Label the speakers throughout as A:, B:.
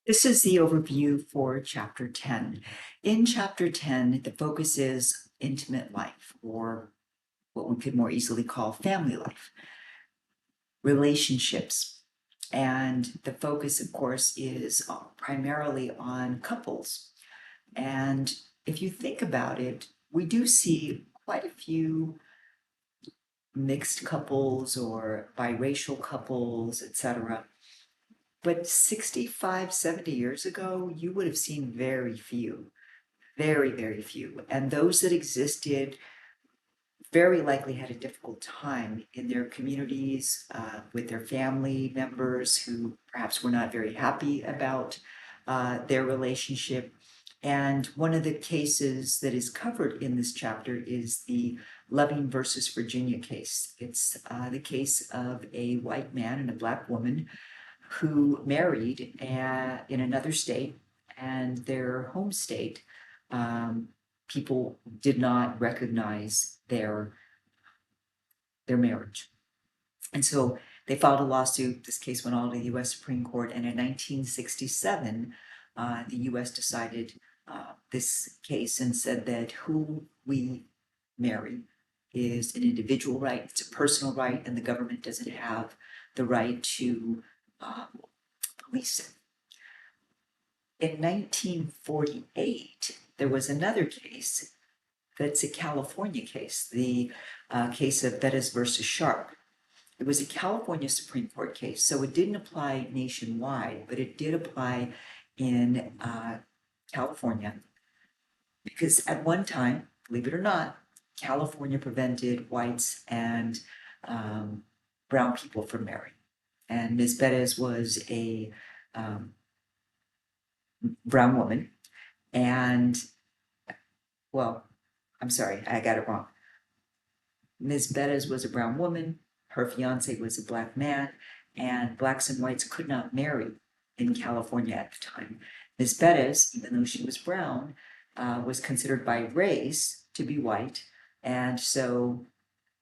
A: This is the overview for Chapter 10. In Chapter 10, the focus is intimate life, or what we could more easily call family life, relationships. And the focus, of course, is primarily on couples. And if you think about it, we do see quite a few mixed couples or biracial couples, etc. But 65, 70 years ago, you would have seen very few. Very, very few. And those that existed very likely had a difficult time in their communities, with their family members who perhaps were not very happy about their relationship. And one of the cases that is covered in this chapter is the Loving versus Virginia case. It's the case of a white man and a black woman who married in another state, and their home state, people did not recognize their marriage. And so they filed a lawsuit. This case went all to the U.S. Supreme Court, and in 1967, the U.S. decided this case and said that who we marry is an individual right, it's a personal right, and the government doesn't have the right to police it. In 1948, there was another case that's a California case, the case of Bettis versus Sharp. It was a California Supreme Court case, so it didn't apply nationwide, but it did apply in California, because at one time, believe it or not, California prevented whites and brown people from marrying. And Ms. Bettis was a brown woman, and, well, I'm sorry, I got it wrong. Ms. Bettis was a brown woman, her fiance was a black man, and blacks and whites could not marry in California at the time. Ms. Bettis, even though she was brown, was considered by race to be white, and so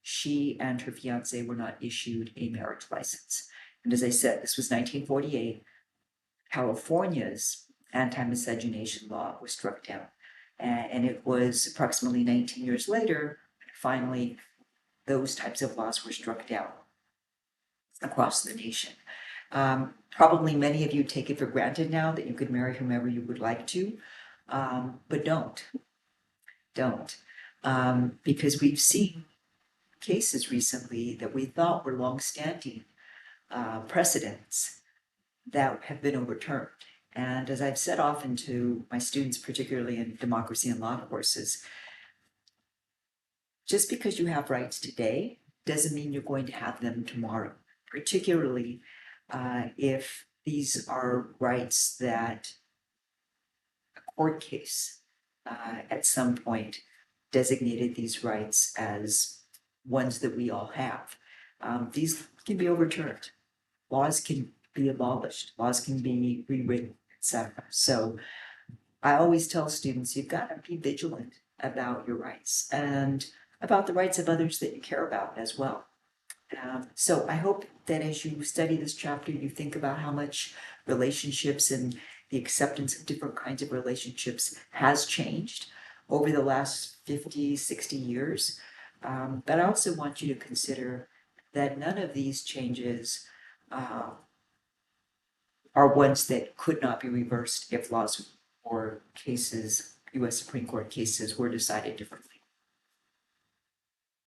A: she and her fiance were not issued a marriage license. And as I said, this was 1948. California's anti-miscegenation law was struck down. And it was approximately 19 years later, finally, those types of laws were struck down across the nation. Probably many of you take it for granted now that you could marry whomever you would like to, but don't. Because we've seen cases recently that we thought were longstanding precedents that have been overturned. And as I've said often to my students, particularly in democracy and law courses, just because you have rights today doesn't mean you're going to have them tomorrow, particularly if these are rights that a court case at some point designated these rights as ones that we all have. These can be overturned. Laws can be abolished. Laws can be rewritten, etc. So I always tell students, you've got to be vigilant about your rights and about the rights of others that you care about as well. So I hope that as you study this chapter, you think about how much relationships and the acceptance of different kinds of relationships has changed over the last 50, 60 years. But I also want you to consider that none of these changes are ones that could not be reversed if laws or cases, U.S. Supreme Court cases, were decided differently.